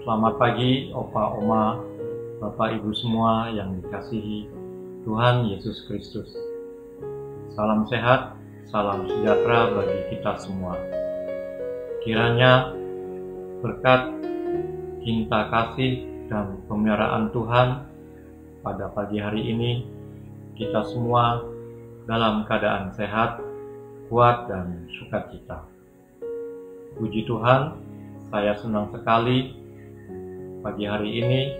Selamat pagi, Opa, Oma, Bapak, Ibu semua yang dikasihi Tuhan Yesus Kristus. Salam sehat, salam sejahtera bagi kita semua. Kiranya berkat, cinta kasih, dan pemeliharaan Tuhan pada pagi hari ini, kita semua dalam keadaan sehat, kuat, dan sukacita. Puji Tuhan, saya senang sekali pagi hari ini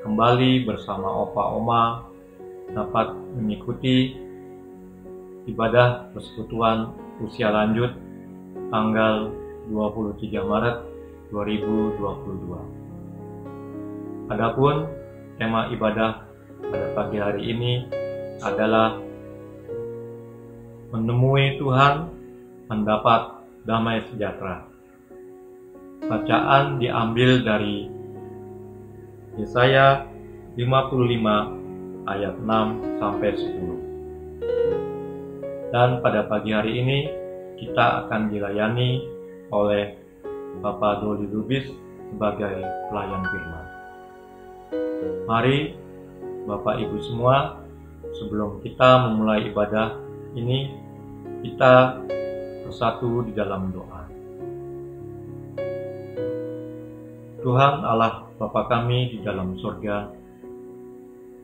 kembali bersama Opa Oma dapat mengikuti ibadah persekutuan usia lanjut tanggal 23 Maret 2022. Adapun tema ibadah pada pagi hari ini adalah menemui Tuhan, mendapat damai sejahtera. Bacaan diambil dari Yesaya 55 ayat 6 sampai 10. Dan pada pagi hari ini kita akan dilayani oleh Bapak Doli Lubis sebagai pelayan firman. Mari Bapak Ibu semua, sebelum kita memulai ibadah ini, kita bersatu di dalam doa. Tuhan Allah Bapa kami di dalam surga,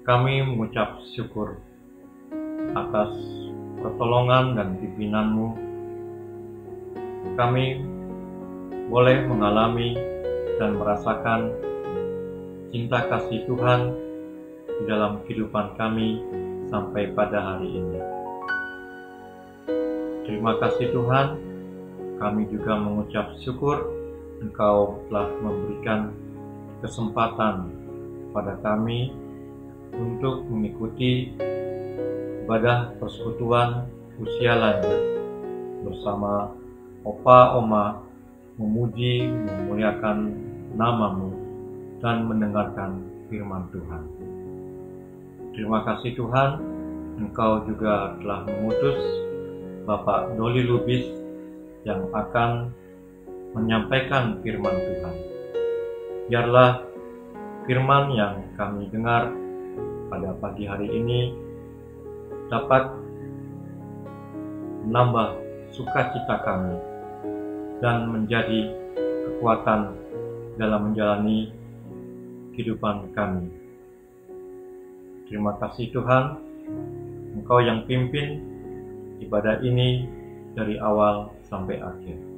kami mengucap syukur atas pertolongan dan pimpinanmu. Kami boleh mengalami dan merasakan cinta kasih Tuhan di dalam kehidupan kami sampai pada hari ini. Terima kasih Tuhan, kami juga mengucap syukur Engkau telah memberikan kesempatan pada kami untuk mengikuti ibadah persekutuan usia lanjut bersama Opa Oma, memuji, memuliakan nama-Mu dan mendengarkan firman Tuhan. Terima kasih Tuhan, Engkau juga telah mengutus Bapak Doli Lubis yang akan menyampaikan firman Tuhan. Biarlah firman yang kami dengar pada pagi hari ini dapat menambah sukacita kami dan menjadi kekuatan dalam menjalani kehidupan kami. Terima kasih Tuhan, Engkau yang pimpin ibadah ini dari awal sampai akhir.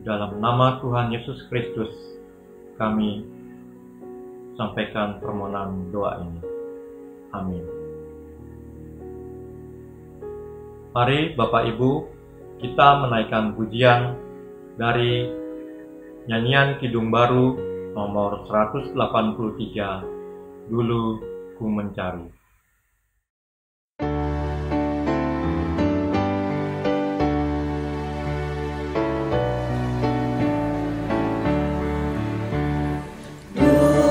Di dalam nama Tuhan Yesus Kristus, kami sampaikan permohonan doa ini. Amin. Mari Bapak Ibu, kita menaikkan pujian dari nyanyian Kidung Baru nomor 183, Dulu Ku Mencari. Dulu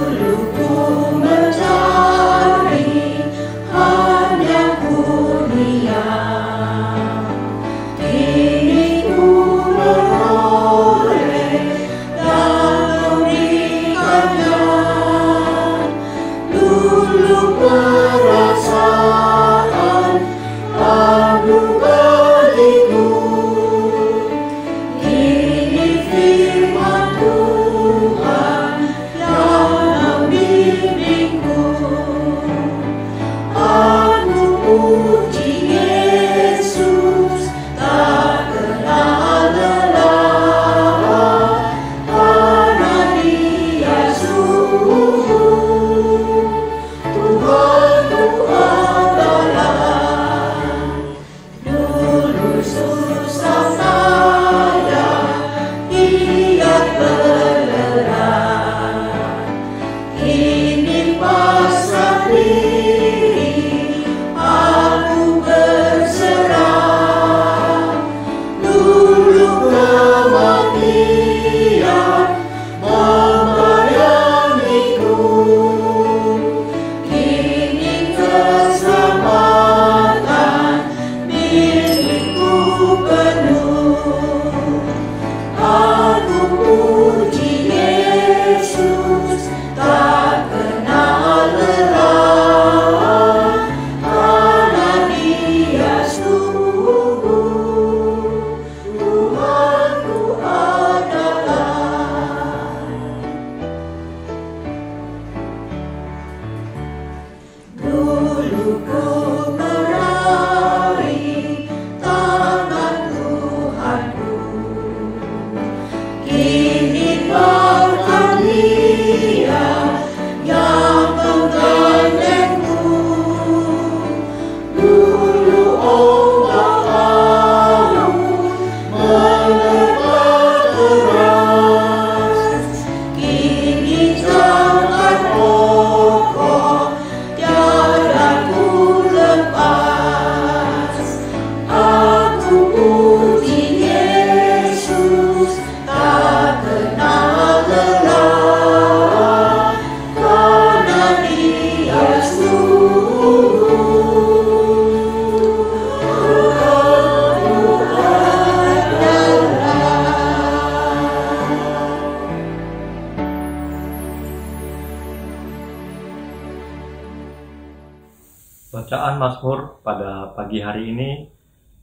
Bacaan Mazmur pada pagi hari ini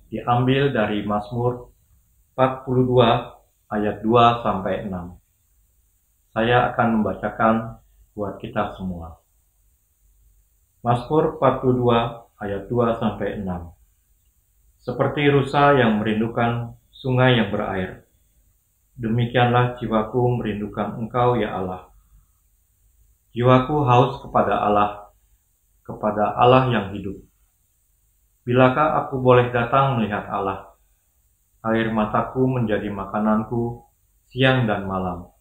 diambil dari Mazmur 42 ayat 2 sampai 6. Saya akan membacakan buat kita semua. Mazmur 42 ayat 2 sampai 6. Seperti rusa yang merindukan sungai yang berair, demikianlah jiwaku merindukan Engkau ya Allah. Jiwaku haus kepada Allah yang hidup. Bilakah aku boleh datang melihat Allah? Air mataku menjadi makananku siang dan malam.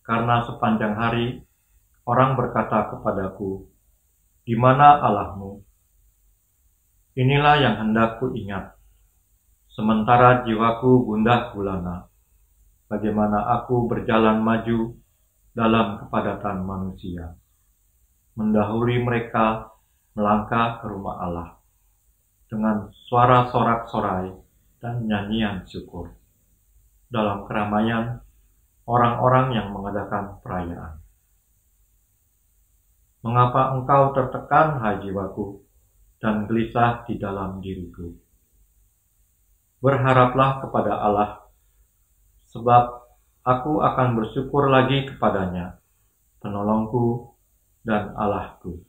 Karena sepanjang hari orang berkata kepadaku, "Di mana Allahmu?" Inilah yang hendak ku ingat. Sementara jiwaku gundah gulana, bagaimana aku berjalan maju dalam kepadatan manusia, mendahului mereka melangkah ke rumah Allah dengan suara sorak-sorai dan nyanyian syukur dalam keramaian orang-orang yang mengadakan perayaan. Mengapa engkau tertekan, hai jiwaku, dan gelisah di dalam diriku? Berharaplah kepada Allah, sebab aku akan bersyukur lagi kepadanya, penolongku dan Allahku.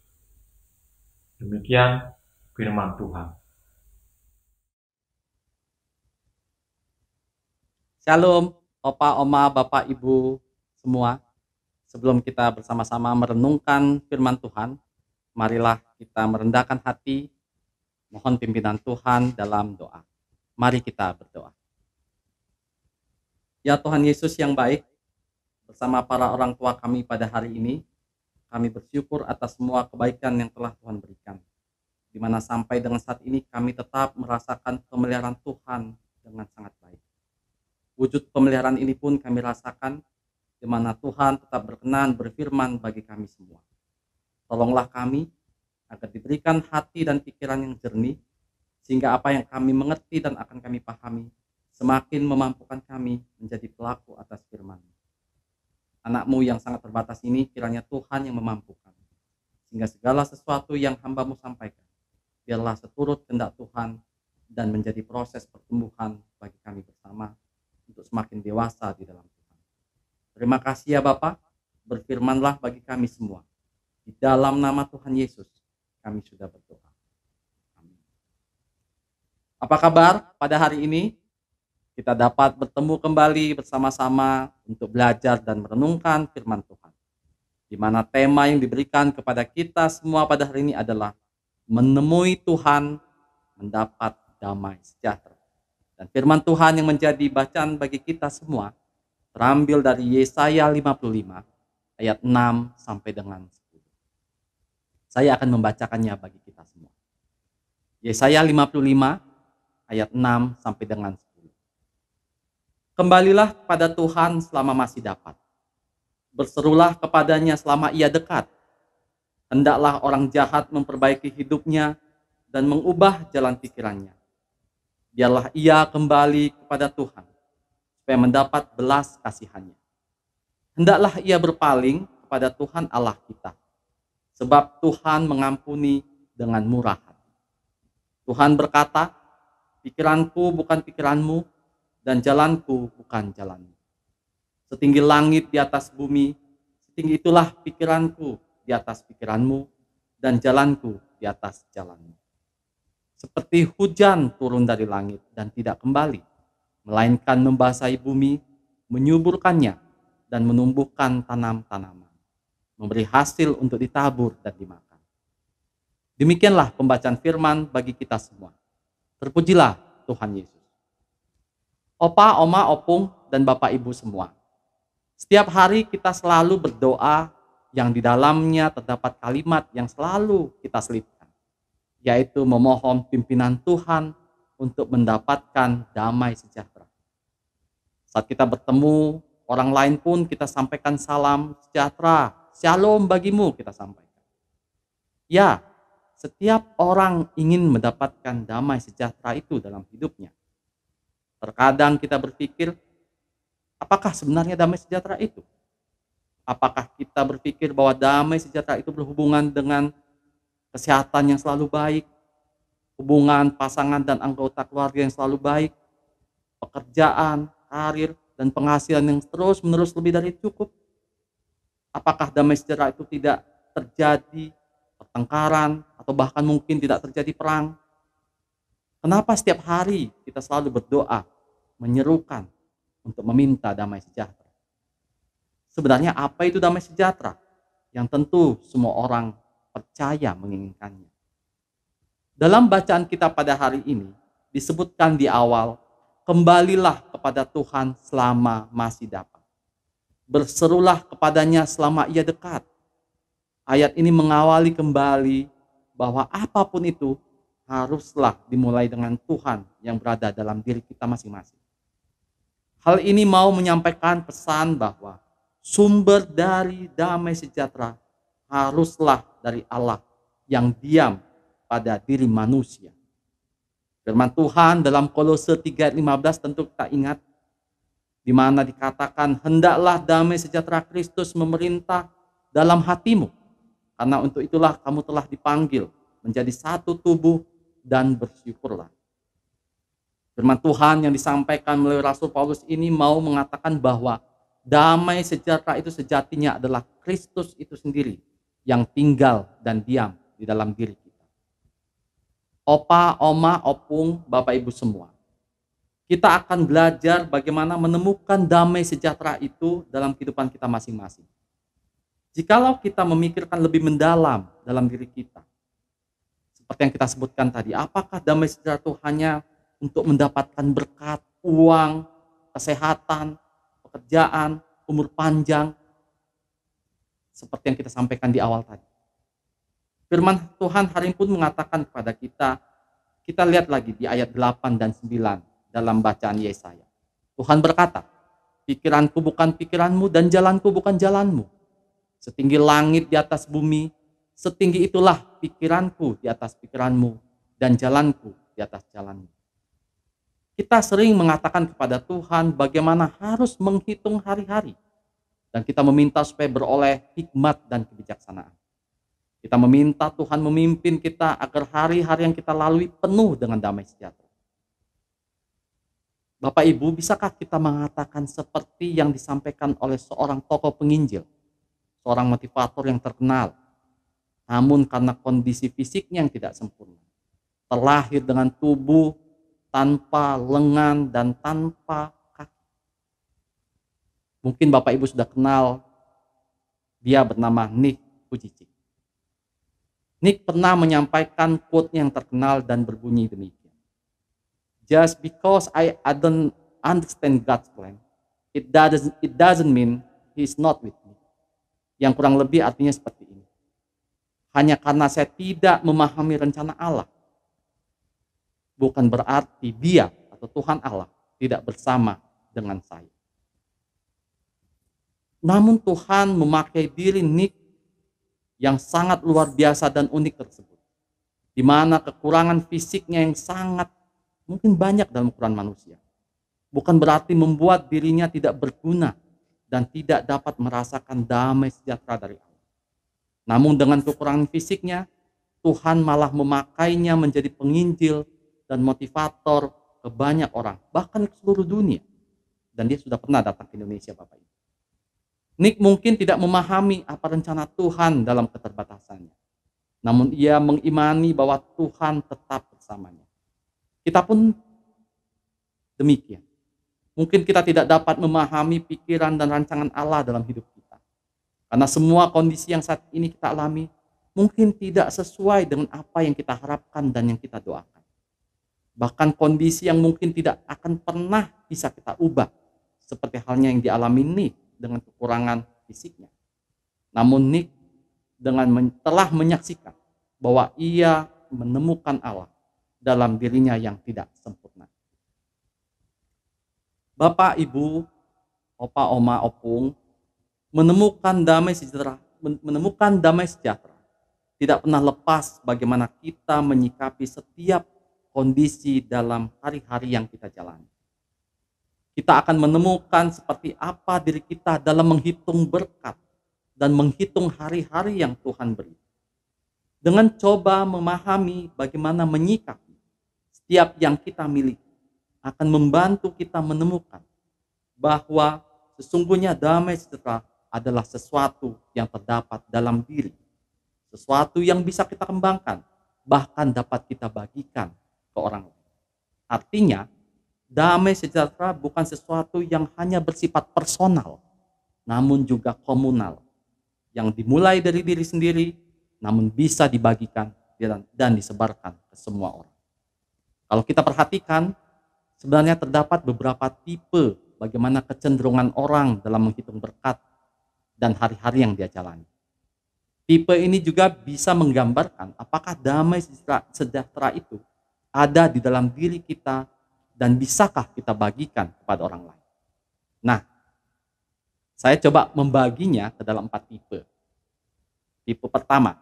Demikian firman Tuhan. Shalom, Opa, Oma, Bapak, Ibu semua. Sebelum kita bersama-sama merenungkan firman Tuhan, marilah kita merendahkan hati, mohon pimpinan Tuhan dalam doa. Mari kita berdoa. Ya Tuhan Yesus yang baik, bersama para orang tua kami pada hari ini, kami bersyukur atas semua kebaikan yang telah Tuhan berikan. Di mana sampai dengan saat ini kami tetap merasakan pemeliharaan Tuhan dengan sangat baik. Wujud pemeliharaan ini pun kami rasakan, di mana Tuhan tetap berkenan berfirman bagi kami semua. Tolonglah kami agar diberikan hati dan pikiran yang jernih, sehingga apa yang kami mengerti dan akan kami pahami semakin memampukan kami menjadi pelaku atas firman. Anak-Mu yang sangat terbatas ini kiranya Tuhan yang memampukan, sehingga segala sesuatu yang hamba-Mu sampaikan biarlah seturut kehendak Tuhan dan menjadi proses pertumbuhan bagi kami bersama untuk semakin dewasa di dalam Tuhan. Terima kasih ya Bapa, berfirmanlah bagi kami semua. Di dalam nama Tuhan Yesus kami sudah berdoa. Amin. Apa kabar pada hari ini? Kita dapat bertemu kembali bersama-sama untuk belajar dan merenungkan firman Tuhan. Di mana tema yang diberikan kepada kita semua pada hari ini adalah menemui Tuhan, mendapat damai sejahtera. Dan firman Tuhan yang menjadi bacaan bagi kita semua terambil dari Yesaya 55 ayat 6 sampai dengan 10. Saya akan membacakannya bagi kita semua. Yesaya 55 ayat 6 sampai dengan 10. Kembalilah kepada Tuhan selama masih dapat. Berserulah kepadanya selama ia dekat. Hendaklah orang jahat memperbaiki hidupnya dan mengubah jalan pikirannya. Biarlah ia kembali kepada Tuhan, supaya mendapat belas kasihannya. Hendaklah ia berpaling kepada Tuhan Allah kita, sebab Tuhan mengampuni dengan murah hati. Tuhan berkata, pikiranku bukan pikiranmu, dan jalanku bukan jalanmu. Setinggi langit di atas bumi, setinggi itulah pikiranku di atas pikiranmu, dan jalanku di atas jalanmu. Seperti hujan turun dari langit dan tidak kembali, melainkan membasahi bumi, menyuburkannya, dan menumbuhkan tanam-tanaman, memberi hasil untuk ditabur dan dimakan. Demikianlah pembacaan firman bagi kita semua. Terpujilah Tuhan Yesus. Opa, Oma, Opung, dan Bapak Ibu semua. Setiap hari kita selalu berdoa yang di dalamnya terdapat kalimat yang selalu kita selipkan, yaitu memohon pimpinan Tuhan untuk mendapatkan damai sejahtera. Saat kita bertemu orang lain pun kita sampaikan salam sejahtera, shalom bagimu kita sampaikan. Ya, setiap orang ingin mendapatkan damai sejahtera itu dalam hidupnya. Terkadang kita berpikir, apakah sebenarnya damai sejahtera itu? Apakah kita berpikir bahwa damai sejahtera itu berhubungan dengan kesehatan yang selalu baik, hubungan pasangan dan anggota keluarga yang selalu baik, pekerjaan, karir, dan penghasilan yang terus-menerus lebih dari cukup? Apakah damai sejahtera itu tidak terjadi pertengkaran atau bahkan mungkin tidak terjadi perang? Kenapa setiap hari kita selalu berdoa, menyerukan untuk meminta damai sejahtera? Sebenarnya apa itu damai sejahtera? Yang tentu semua orang percaya menginginkannya. Dalam bacaan kita pada hari ini, disebutkan di awal, kembalilah kepada Tuhan selama masih dapat. Berserulah kepadanya selama ia dekat. Ayat ini mengawali kembali bahwa apapun itu haruslah dimulai dengan Tuhan yang berada dalam diri kita masing-masing. Hal ini mau menyampaikan pesan bahwa sumber dari damai sejahtera haruslah dari Allah yang diam pada diri manusia. Firman Tuhan dalam Kolose 3:15 tentu kita ingat, di mana dikatakan, hendaklah damai sejahtera Kristus memerintah dalam hatimu, karena untuk itulah kamu telah dipanggil menjadi satu tubuh, dan bersyukurlah. Firman Tuhan yang disampaikan melalui Rasul Paulus ini mau mengatakan bahwa damai sejahtera itu sejatinya adalah Kristus itu sendiri yang tinggal dan diam di dalam diri kita. Opa, oma, opung, bapak ibu semua, kita akan belajar bagaimana menemukan damai sejahtera itu dalam kehidupan kita masing-masing. Jikalau kita memikirkan lebih mendalam dalam diri kita, seperti yang kita sebutkan tadi, apakah damai sejahtera itu hanya untuk mendapatkan berkat, uang, kesehatan, pekerjaan, umur panjang, seperti yang kita sampaikan di awal tadi. Firman Tuhan hari ini pun mengatakan kepada kita, kita lihat lagi di ayat 8 dan 9 dalam bacaan Yesaya. Tuhan berkata, pikiranku bukan pikiranmu dan jalanku bukan jalanmu. Setinggi langit di atas bumi, setinggi itulah pikiranku di atas pikiranmu dan jalanku di atas jalanmu. Kita sering mengatakan kepada Tuhan bagaimana harus menghitung hari-hari. Dan kita meminta supaya beroleh hikmat dan kebijaksanaan. Kita meminta Tuhan memimpin kita agar hari-hari yang kita lalui penuh dengan damai sejahtera. Bapak Ibu, bisakah kita mengatakan seperti yang disampaikan oleh seorang tokoh penginjil, seorang motivator yang terkenal, namun karena kondisi fisiknya yang tidak sempurna, terlahir dengan tubuh tanpa lengan dan tanpa kaki. Mungkin Bapak Ibu sudah kenal, dia bernama Nick Vujicic. Nick pernah menyampaikan quote yang terkenal dan berbunyi demikian. Just because I don't understand God's plan, it doesn't mean He's not with me. Yang kurang lebih artinya seperti ini. Hanya karena saya tidak memahami rencana Allah, bukan berarti Dia atau Tuhan Allah tidak bersama dengan saya. Namun Tuhan memakai diri Nick yang sangat luar biasa dan unik tersebut, di mana kekurangan fisiknya yang sangat mungkin banyak dalam ukuran manusia, bukan berarti membuat dirinya tidak berguna dan tidak dapat merasakan damai sejahtera dari Allah. Namun dengan kekurangan fisiknya, Tuhan malah memakainya menjadi penginjil dan motivator ke banyak orang, bahkan ke seluruh dunia. Dan dia sudah pernah datang ke Indonesia, Bapak Ibu. Nick mungkin tidak memahami apa rencana Tuhan dalam keterbatasannya. Namun ia mengimani bahwa Tuhan tetap bersamanya. Kita pun demikian. Mungkin kita tidak dapat memahami pikiran dan rancangan Allah dalam hidup kita. Karena semua kondisi yang saat ini kita alami mungkin tidak sesuai dengan apa yang kita harapkan dan yang kita doakan. Bahkan kondisi yang mungkin tidak akan pernah bisa kita ubah. Seperti halnya yang dialami Nick dengan kekurangan fisiknya. Namun Nick telah menyaksikan bahwa ia menemukan Allah dalam dirinya yang tidak sempurna. Bapak, Ibu, Opa, Oma, Opung, menemukan damai sejahtera tidak pernah lepas bagaimana kita menyikapi setiap kondisi dalam hari-hari yang kita jalani. Kita akan menemukan seperti apa diri kita dalam menghitung berkat dan menghitung hari-hari yang Tuhan beri. dengan coba memahami bagaimana menyikapi setiap yang kita miliki akan membantu kita menemukan bahwa sesungguhnya damai sejahtera adalah sesuatu yang terdapat dalam diri, sesuatu yang bisa kita kembangkan, bahkan dapat kita bagikan ke orang lain. Artinya, damai sejahtera bukan sesuatu yang hanya bersifat personal, namun juga komunal, yang dimulai dari diri sendiri, namun bisa dibagikan dan disebarkan ke semua orang. Kalau kita perhatikan, sebenarnya terdapat beberapa tipe bagaimana kecenderungan orang dalam menghitung berkat dan hari-hari yang dia jalani. Tipe ini juga bisa menggambarkan apakah damai sejahtera itu ada di dalam diri kita dan bisakah kita bagikan kepada orang lain. Nah, saya coba membaginya ke dalam 4 tipe. Tipe pertama,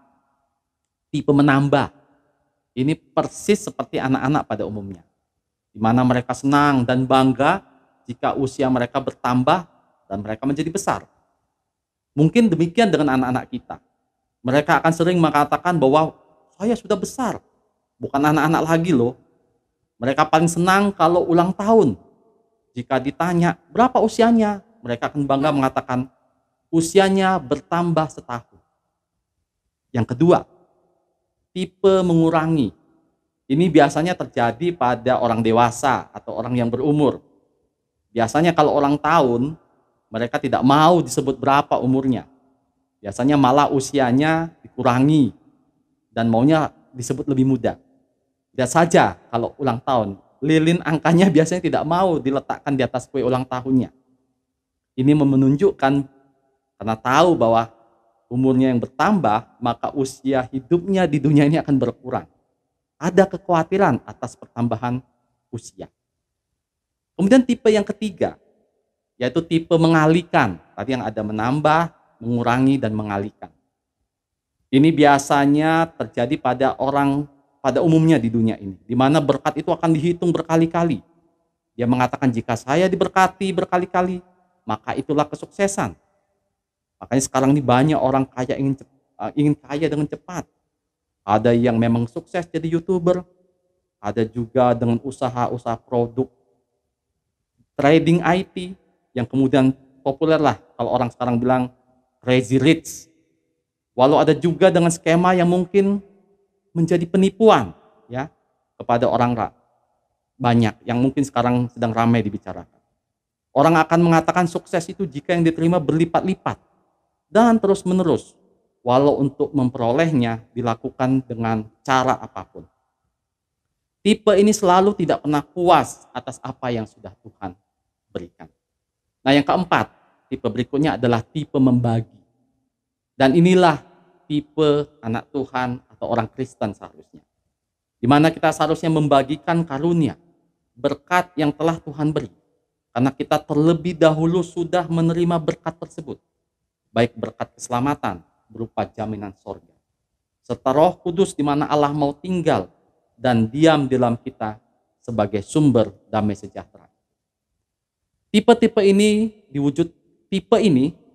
tipe menambah. Ini persis seperti anak-anak pada umumnya, di mana mereka senang dan bangga jika usia mereka bertambah dan mereka menjadi besar. Mungkin demikian dengan anak-anak kita. Mereka akan sering mengatakan bahwa saya sudah besar, bukan anak-anak lagi loh. Mereka paling senang kalau ulang tahun. Jika ditanya berapa usianya, mereka akan bangga mengatakan usianya bertambah setahun. Yang kedua, tipe mengurangi. Ini biasanya terjadi pada orang dewasa atau orang yang berumur. Biasanya kalau ulang tahun, mereka tidak mau disebut berapa umurnya. Biasanya malah usianya dikurangi dan maunya disebut lebih muda. Lihat saja kalau ulang tahun, lilin angkanya biasanya tidak mau diletakkan di atas kue ulang tahunnya. Ini menunjukkan karena tahu bahwa umurnya yang bertambah, maka usia hidupnya di dunia ini akan berkurang. Ada kekhawatiran atas pertambahan usia. Kemudian tipe yang ketiga, yaitu tipe mengalihkan. Tadi yang ada menambah, mengurangi, dan mengalihkan. Ini biasanya terjadi pada umumnya di dunia ini, di mana berkat itu akan dihitung berkali-kali. Dia mengatakan jika saya diberkati berkali-kali, maka itulah kesuksesan. Makanya sekarang ini banyak orang kaya ingin kaya dengan cepat. Ada yang memang sukses jadi YouTuber, ada juga dengan usaha-usaha produk trading IT yang kemudian populer lah kalau orang sekarang bilang crazy rich. Walau ada juga dengan skema yang mungkin menjadi penipuan ya kepada orang banyak yang mungkin sekarang sedang ramai dibicarakan. Orang akan mengatakan sukses itu jika yang diterima berlipat-lipat dan terus-menerus, walau untuk memperolehnya dilakukan dengan cara apapun. Tipe ini selalu tidak pernah puas atas apa yang sudah Tuhan berikan. Nah, yang keempat, tipe berikutnya adalah tipe membagi. Dan inilah tipe anak Tuhan atau orang Kristen seharusnya. Di mana kita seharusnya membagikan karunia, berkat yang telah Tuhan beri. Karena kita terlebih dahulu sudah menerima berkat tersebut. Baik berkat keselamatan berupa jaminan sorga, serta Roh Kudus di mana Allah mau tinggal dan diam di dalam kita sebagai sumber damai sejahtera. Tipe ini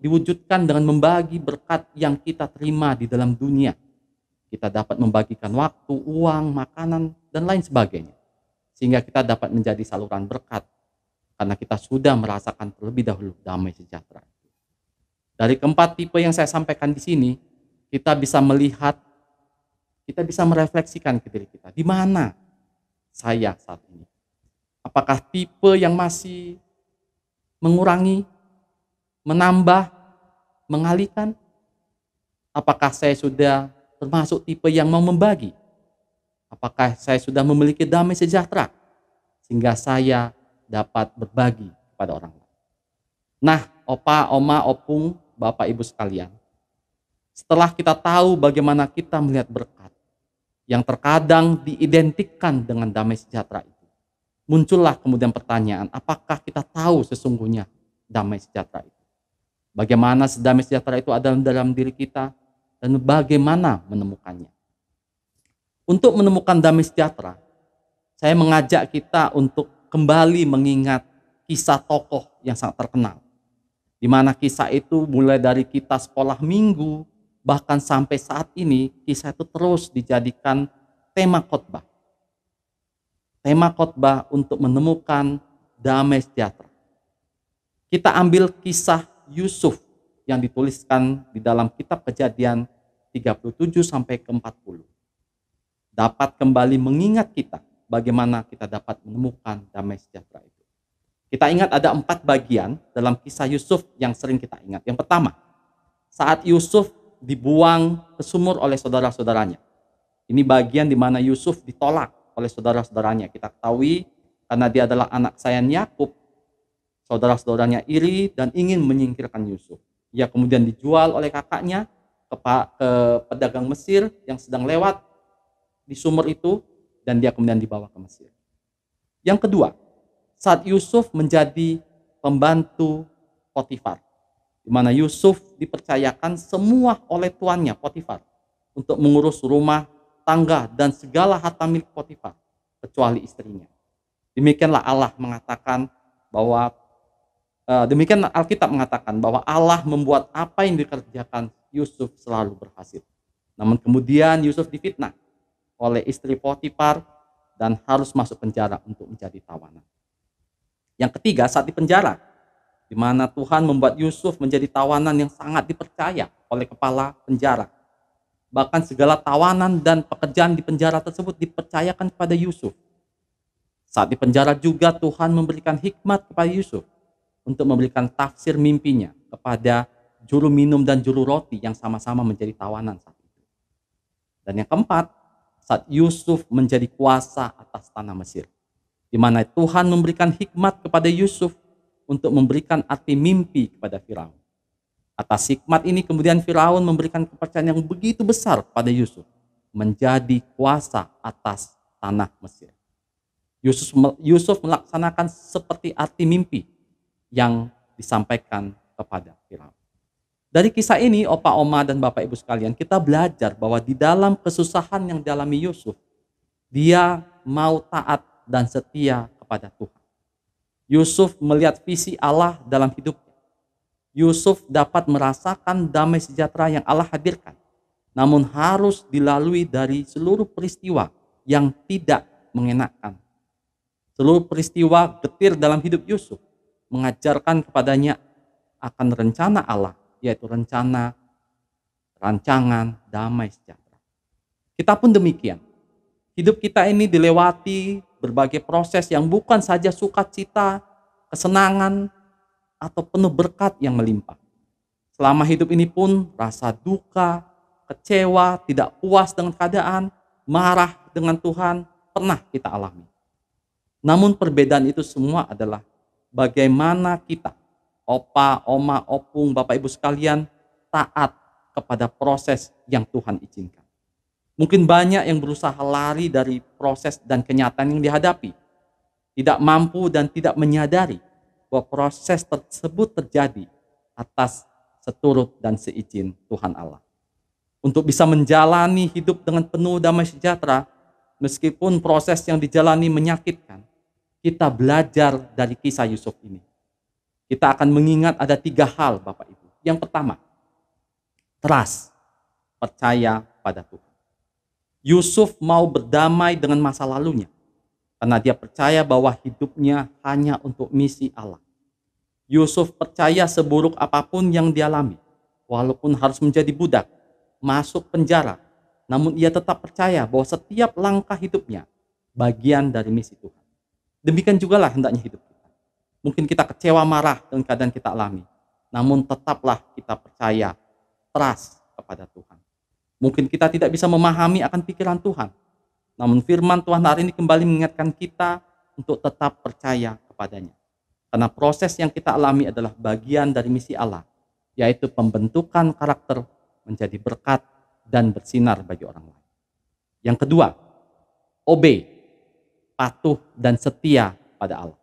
diwujudkan dengan membagi berkat yang kita terima di dalam dunia. Kita dapat membagikan waktu, uang, makanan, dan lain sebagainya. Sehingga kita dapat menjadi saluran berkat karena kita sudah merasakan terlebih dahulu damai sejahtera. Dari keempat tipe yang saya sampaikan di sini, kita bisa melihat, kita bisa merefleksikan ke diri kita. Di mana saya saat ini? Apakah tipe yang masih mengurangi, menambah, mengalihkan? Apakah saya sudah termasuk tipe yang mau membagi? Apakah saya sudah memiliki damai sejahtera sehingga saya dapat berbagi kepada orang lain? Nah, opa, oma, opung, Bapak Ibu sekalian, setelah kita tahu bagaimana kita melihat berkat yang terkadang diidentikan dengan damai sejahtera itu, muncullah kemudian pertanyaan, apakah kita tahu sesungguhnya damai sejahtera itu? Bagaimana damai sejahtera itu ada dalam diri kita dan bagaimana menemukannya? Untuk menemukan damai sejahtera, saya mengajak kita untuk kembali mengingat kisah tokoh yang sangat terkenal. Di mana kisah itu mulai dari kita sekolah minggu, Bahkan sampai saat ini kisah itu terus dijadikan tema khotbah. Tema khotbah untuk menemukan damai sejahtera. Kita ambil kisah Yusuf yang dituliskan di dalam kitab Kejadian 37 sampai ke 40. Dapat kembali mengingat kita bagaimana kita dapat menemukan damai sejahtera itu. Kita ingat ada 4 bagian dalam kisah Yusuf yang sering kita ingat. Yang pertama, saat Yusuf dibuang ke sumur oleh saudara-saudaranya. Ini bagian di mana Yusuf ditolak oleh saudara-saudaranya. Kita ketahui karena dia adalah anak sayangan Yakub, saudara-saudaranya iri dan ingin menyingkirkan Yusuf. Ia kemudian dijual oleh kakaknya ke pedagang Mesir yang sedang lewat di sumur itu, dan dia kemudian dibawa ke Mesir. Yang kedua, saat Yusuf menjadi pembantu Potifar, di mana Yusuf dipercayakan semua oleh tuannya Potifar untuk mengurus rumah tangga dan segala harta milik Potifar kecuali istrinya. Demikianlah Allah mengatakan bahwa demikian Alkitab mengatakan bahwa Allah membuat apa yang dikerjakan Yusuf selalu berhasil. Namun kemudian Yusuf difitnah oleh istri Potifar dan harus masuk penjara untuk menjadi tawanan. Yang ketiga, saat di penjara, di mana Tuhan membuat Yusuf menjadi tawanan yang sangat dipercaya oleh kepala penjara. Bahkan segala tawanan dan pekerjaan di penjara tersebut dipercayakan kepada Yusuf. Saat di penjara juga Tuhan memberikan hikmat kepada Yusuf untuk memberikan tafsir mimpinya kepada juru minum dan juru roti yang sama-sama menjadi tawanan saat itu. Dan yang keempat, saat Yusuf menjadi kuasa atas tanah Mesir, di mana Tuhan memberikan hikmat kepada Yusuf untuk memberikan arti mimpi kepada Firaun. Atas hikmat ini kemudian Firaun memberikan kepercayaan yang begitu besar pada Yusuf menjadi kuasa atas tanah Mesir. Yusuf melaksanakan seperti arti mimpi yang disampaikan kepada Firaun. Dari kisah ini, opa, oma, dan bapak ibu sekalian, kita belajar bahwa di dalam kesusahan yang dialami Yusuf, dia mau taat dan setia kepada Tuhan. Yusuf melihat visi Allah dalam hidupnya. Yusuf dapat merasakan damai sejahtera yang Allah hadirkan, namun harus dilalui dari seluruh peristiwa yang tidak mengenakan. Seluruh peristiwa getir dalam hidup Yusuf mengajarkan kepadanya akan rencana Allah, yaitu rancangan damai sejahtera. Kita pun demikian. Hidup kita ini dilewati berbagai proses yang bukan saja sukacita, kesenangan, atau penuh berkat yang melimpah. Selama hidup ini pun rasa duka, kecewa, tidak puas dengan keadaan, marah dengan Tuhan pernah kita alami. Namun perbedaan itu semua adalah bagaimana kita, opa, oma, opung, bapak ibu sekalian, taat kepada proses yang Tuhan izinkan. Mungkin banyak yang berusaha lari dari proses dan kenyataan yang dihadapi, tidak mampu dan tidak menyadari bahwa proses tersebut terjadi atas seturut dan seizin Tuhan Allah. Untuk bisa menjalani hidup dengan penuh damai sejahtera, meskipun proses yang dijalani menyakitkan, kita belajar dari kisah Yusuf ini. Kita akan mengingat ada 3 hal, Bapak Ibu. Yang pertama, trust, percaya pada Tuhan. Yusuf mau berdamai dengan masa lalunya, karena dia percaya bahwa hidupnya hanya untuk misi Allah. Yusuf percaya seburuk apapun yang dialami, walaupun harus menjadi budak, masuk penjara, namun ia tetap percaya bahwa setiap langkah hidupnya bagian dari misi Tuhan. Demikian juga lah hendaknya hidup kita. Mungkin kita kecewa, marah dengan keadaan kita alami, namun tetaplah kita percaya, trust kepada Tuhan. Mungkin kita tidak bisa memahami akan pikiran Tuhan, namun firman Tuhan hari ini kembali mengingatkan kita untuk tetap percaya kepadanya. Karena proses yang kita alami adalah bagian dari misi Allah, yaitu pembentukan karakter menjadi berkat dan bersinar bagi orang lain. Yang kedua, obey, patuh dan setia pada Allah.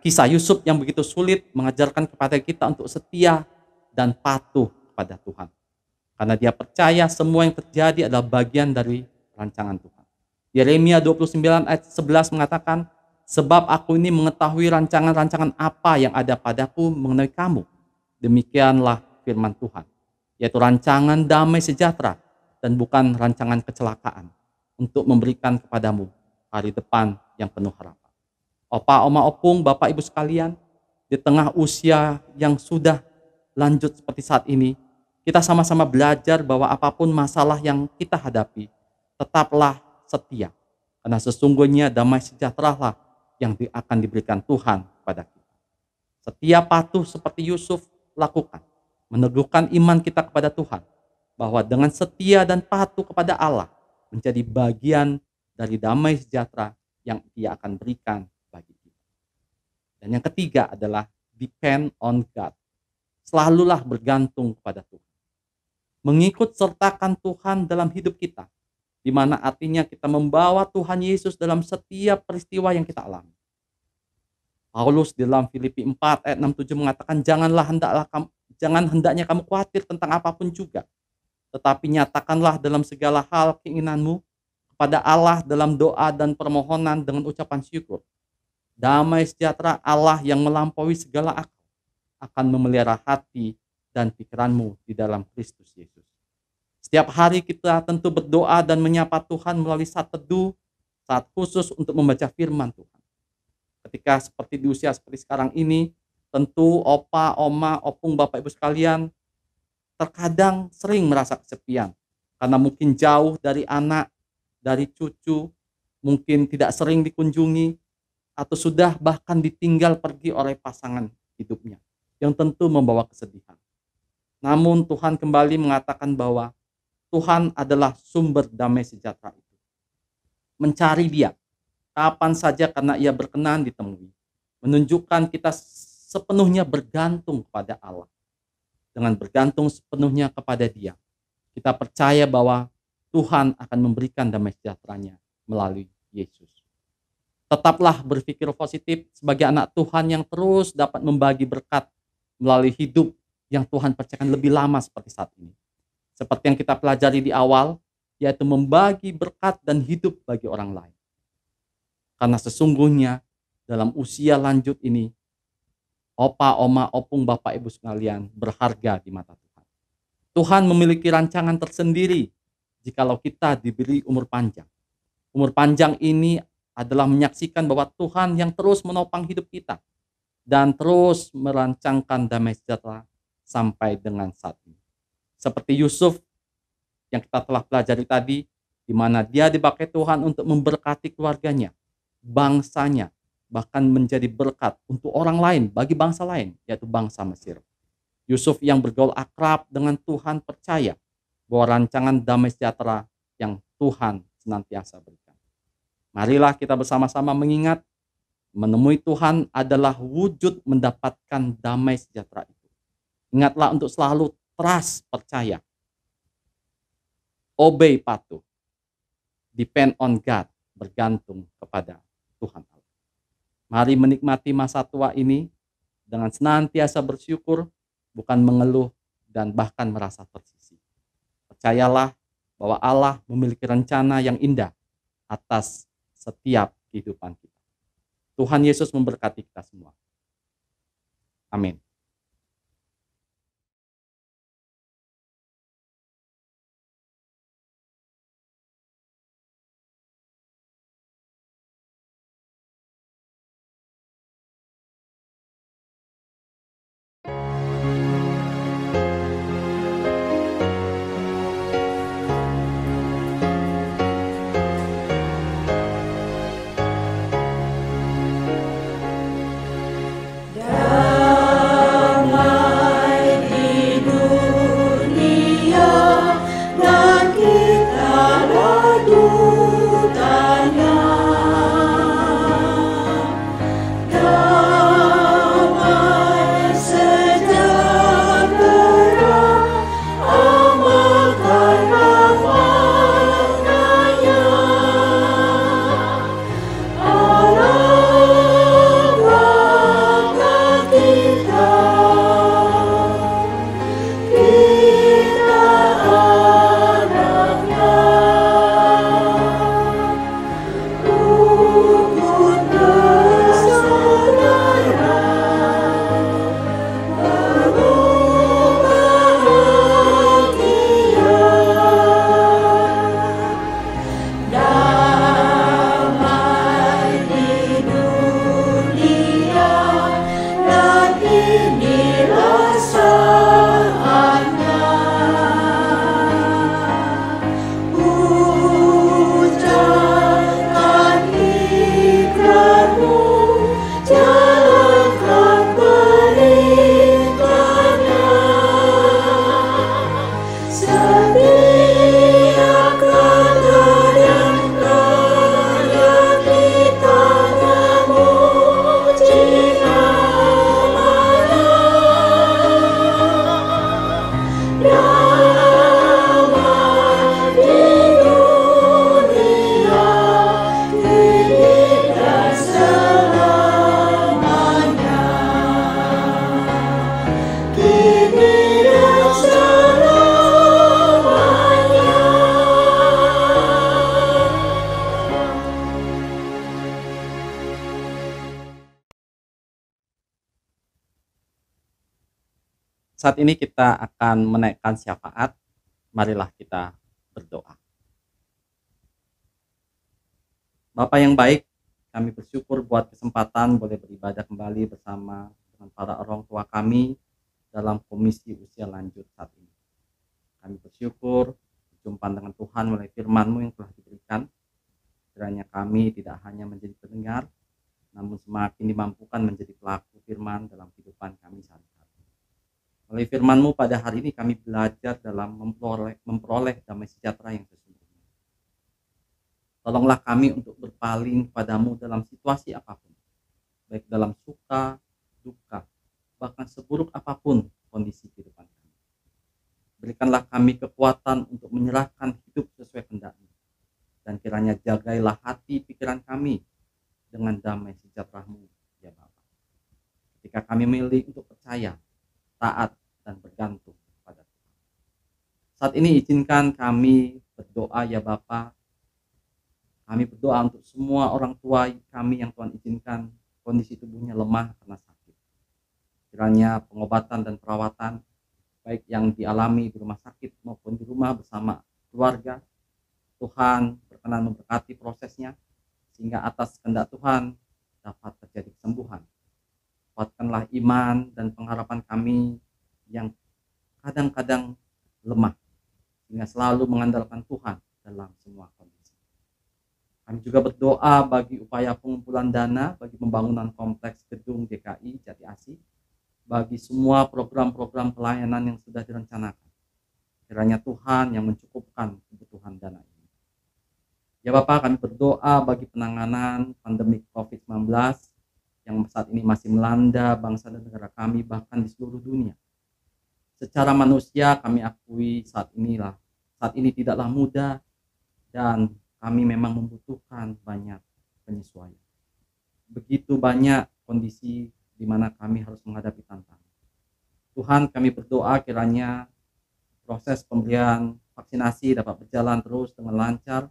Kisah Yusuf yang begitu sulit mengajarkan kepada kita untuk setia dan patuh kepada Tuhan. Karena dia percaya semua yang terjadi adalah bagian dari rancangan Tuhan. Yeremia 29 ayat 11 mengatakan, sebab aku ini mengetahui rancangan-rancangan apa yang ada padaku mengenai kamu. Demikianlah firman Tuhan, yaitu rancangan damai sejahtera dan bukan rancangan kecelakaan, untuk memberikan kepadamu hari depan yang penuh harapan. Opa, oma, opung, bapak, ibu sekalian, di tengah usia yang sudah lanjut seperti saat ini, kita sama-sama belajar bahwa apapun masalah yang kita hadapi, tetaplah setia. Karena sesungguhnya damai sejahtera lah yang akan diberikan Tuhan kepada kita. Setia patuh seperti Yusuf lakukan. Meneguhkan iman kita kepada Tuhan. Bahwa dengan setia dan patuh kepada Allah, menjadi bagian dari damai sejahtera yang Dia akan berikan bagi kita. Dan yang ketiga adalah depend on God. Selalulah bergantung kepada Tuhan. Mengikut sertakan Tuhan dalam hidup kita, di mana artinya kita membawa Tuhan Yesus dalam setiap peristiwa yang kita alami. Paulus di dalam Filipi 4 ayat 6-7 mengatakan, jangan hendaknya kamu khawatir tentang apapun juga, tetapi nyatakanlah dalam segala hal keinginanmu kepada Allah dalam doa dan permohonan dengan ucapan syukur. Damai sejahtera Allah yang melampaui segala akal akan memelihara hati dan pikiranmu di dalam Kristus Yesus. Setiap hari kita tentu berdoa dan menyapa Tuhan melalui saat teduh, saat khusus untuk membaca firman Tuhan. Ketika seperti di usia seperti sekarang ini, tentu opa, oma, opung, bapak, ibu sekalian, terkadang sering merasa kesepian. Karena mungkin jauh dari anak, dari cucu, mungkin tidak sering dikunjungi, atau sudah bahkan ditinggal pergi oleh pasangan hidupnya, yang tentu membawa kesedihan. Namun Tuhan kembali mengatakan bahwa Tuhan adalah sumber damai sejahtera itu. Mencari Dia kapan saja karena Ia berkenan ditemui. Menunjukkan kita sepenuhnya bergantung kepada Allah. Dengan bergantung sepenuhnya kepada Dia, kita percaya bahwa Tuhan akan memberikan damai sejahteranya melalui Yesus. Tetaplah berpikir positif sebagai anak Tuhan yang terus dapat membagi berkat melalui hidup yang Tuhan percayakan lebih lama seperti saat ini. Seperti yang kita pelajari di awal, yaitu membagi berkat dan hidup bagi orang lain. Karena sesungguhnya dalam usia lanjut ini, opa, oma, opung, bapak, ibu sekalian berharga di mata Tuhan. Tuhan memiliki rancangan tersendiri jikalau kita diberi umur panjang. Umur panjang ini adalah menyaksikan bahwa Tuhan yang terus menopang hidup kita dan terus merancangkan damai sejahtera sampai dengan saat ini. Seperti Yusuf yang kita telah pelajari tadi, di mana dia dipakai Tuhan untuk memberkati keluarganya, bangsanya, bahkan menjadi berkat untuk orang lain, bagi bangsa lain, yaitu bangsa Mesir. Yusuf yang bergaul akrab dengan Tuhan percaya bahwa rancangan damai sejahtera yang Tuhan senantiasa berikan. Marilah kita bersama-sama mengingat, menemui Tuhan adalah wujud mendapatkan damai sejahtera itu. Ingatlah untuk selalu trust, percaya, obey, patuh, depend on God, bergantung kepada Tuhan Allah. Mari menikmati masa tua ini dengan senantiasa bersyukur, bukan mengeluh dan bahkan merasa tersisih. Percayalah bahwa Allah memiliki rencana yang indah atas setiap kehidupan kita. Tuhan Yesus memberkati kita semua. Amin. Saat ini kita akan menaikkan syafaat. Marilah kita berdoa. Bapa yang baik, kami bersyukur buat kesempatan boleh beribadah kembali bersama dengan para orang tua kami dalam komisi usia lanjut saat ini. Kami bersyukur berjumpa dengan Tuhan melalui firman-Mu yang telah diberikan. Kiranya kami tidak hanya menjadi pendengar, namun semakin dimampukan menjadi pelaku firman dalam kehidupan kami sehari-hari. Melalui firman-Mu pada hari ini kami belajar dalam memperoleh damai sejahtera yang sesungguhnya. Tolonglah kami untuk berpaling padamu dalam situasi apapun, baik dalam suka, duka, bahkan seburuk apapun kondisi kehidupan kami. Berikanlah kami kekuatan untuk menyerahkan hidup sesuai kehendak-Mu. Dan kiranya jagailah hati pikiran kami dengan damai sejahtera-Mu, ya Bapa. Ketika kami memilih untuk percaya, taat, dan bergantung pada Tuhan. Saat ini izinkan kami berdoa, ya Bapa. Kami berdoa untuk semua orang tua kami yang Tuhan izinkan kondisi tubuhnya lemah karena sakit. Kiranya pengobatan dan perawatan, baik yang dialami di rumah sakit maupun di rumah bersama keluarga, Tuhan berkenan memberkati prosesnya, sehingga atas kehendak Tuhan dapat terjadi kesembuhan. Kuatkanlah iman dan pengharapan kami yang kadang-kadang lemah, sehingga selalu mengandalkan Tuhan dalam semua kondisi. Kami juga berdoa bagi upaya pengumpulan dana bagi pembangunan kompleks gedung DKI Jati Asih, bagi semua program-program pelayanan yang sudah direncanakan. Kiranya Tuhan yang mencukupkan kebutuhan dana ini. Ya Bapak, kami berdoa bagi penanganan pandemi COVID-19 yang saat ini masih melanda bangsa dan negara kami, bahkan di seluruh dunia. Secara manusia kami akui saat ini tidaklah mudah, dan kami memang membutuhkan banyak penyesuaian. Begitu banyak kondisi di mana kami harus menghadapi tantangan. Tuhan, kami berdoa kiranya proses pemberian vaksinasi dapat berjalan terus dengan lancar,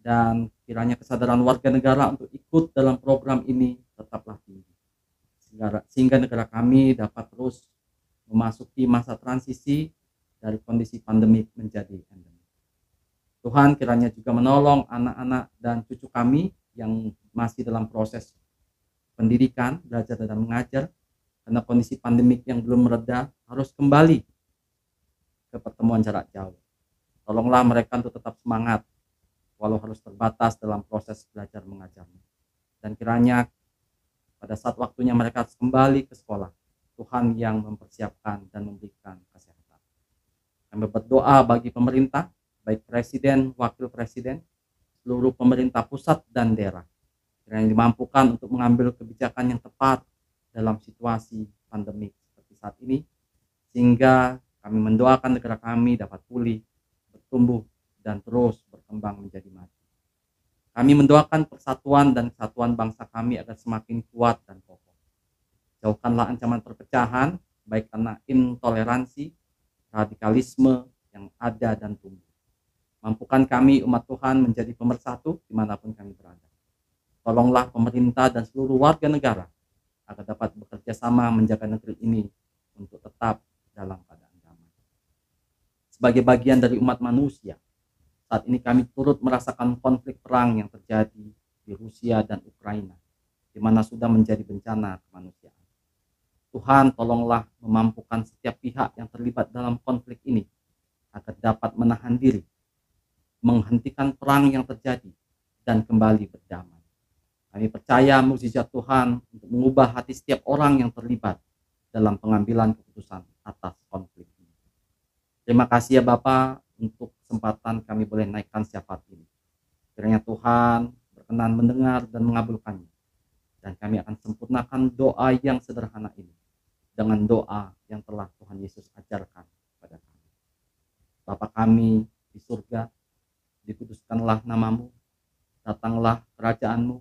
dan kiranya kesadaran warga negara untuk ikut dalam program ini tetaplah tinggi, sehingga negara kami dapat terus memasuki masa transisi dari kondisi pandemik menjadi endemik. Tuhan kiranya juga menolong anak-anak dan cucu kami yang masih dalam proses pendidikan, belajar dan mengajar, karena kondisi pandemik yang belum mereda harus kembali ke pertemuan jarak jauh. Tolonglah mereka untuk tetap semangat walau harus terbatas dalam proses belajar mengajarnya. Dan kiranya pada saat waktunya mereka harus kembali ke sekolah, Tuhan yang mempersiapkan dan memberikan kesehatan. Kami berdoa bagi pemerintah, baik presiden, wakil presiden, seluruh pemerintah pusat dan daerah, kiranya dimampukan untuk mengambil kebijakan yang tepat dalam situasi pandemik seperti saat ini, sehingga kami mendoakan negara kami dapat pulih, bertumbuh, dan terus berkembang menjadi maju. Kami mendoakan persatuan dan kesatuan bangsa kami agar semakin kuat dan kokoh. Jauhkanlah ancaman perpecahan, baik karena intoleransi, radikalisme yang ada dan tumbuh. Mampukan kami umat Tuhan menjadi pemersatu dimanapun kami berada. Tolonglah pemerintah dan seluruh warga negara agar dapat bekerja sama menjaga negeri ini untuk tetap dalam keadaan damai. Sebagai bagian dari umat manusia, saat ini kami turut merasakan konflik perang yang terjadi di Rusia dan Ukraina, di mana sudah menjadi bencana kemanusiaan. Tuhan, tolonglah memampukan setiap pihak yang terlibat dalam konflik ini agar dapat menahan diri, menghentikan perang yang terjadi, dan kembali berdamai. Kami percaya mukjizat Tuhan untuk mengubah hati setiap orang yang terlibat dalam pengambilan keputusan atas konflik ini. Terima kasih ya Bapak untuk kesempatan kami boleh naikkan syafaat ini. Kiranya Tuhan berkenan mendengar dan mengabulkannya, dan kami akan sempurnakan doa yang sederhana ini dengan doa yang telah Tuhan Yesus ajarkan kepada kami. Bapa kami di surga, dikuduskanlah namamu, datanglah kerajaan-Mu,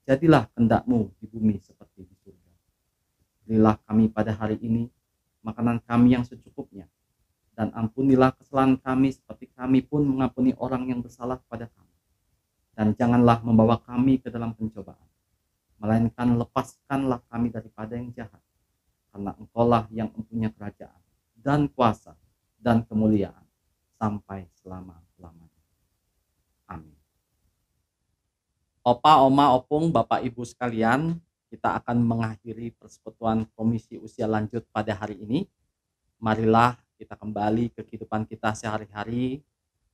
jadilah kehendak-Mu di bumi seperti di surga. Berilah kami pada hari ini makanan kami yang secukupnya, dan ampunilah kesalahan kami seperti kami pun mengampuni orang yang bersalah kepada kami. Dan janganlah membawa kami ke dalam pencobaan, melainkan lepaskanlah kami daripada yang jahat. karena Engkaulah yang mempunyai kerajaan dan kuasa dan kemuliaan sampai selama-lamanya. Amin. Opa, Oma, Opung, Bapak, Ibu sekalian, kita akan mengakhiri persekutuan Komisi Usia Lanjut pada hari ini. Marilah kita kembali ke kehidupan kita sehari-hari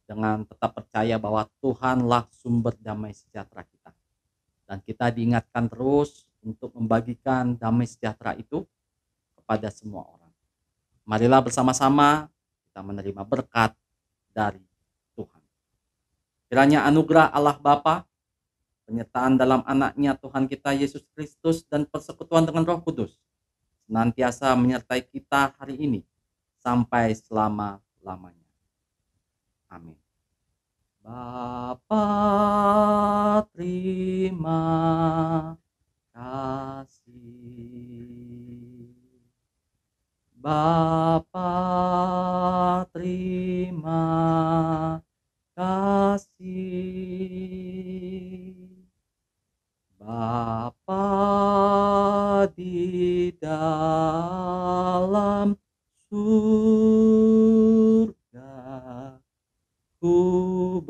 dengan tetap percaya bahwa Tuhanlah sumber damai sejahtera kita. Dan kita diingatkan terus untuk membagikan damai sejahtera itu kepada semua orang. Marilah bersama-sama kita menerima berkat dari Tuhan. Kiranya anugerah Allah Bapa, penyertaan dalam anaknya Tuhan kita Yesus Kristus, dan persekutuan dengan Roh Kudus senantiasa menyertai kita hari ini sampai selama-lamanya. Amin. Bapa, terima kasih. Bapa, terima kasih. Bapa di dalam surga, ku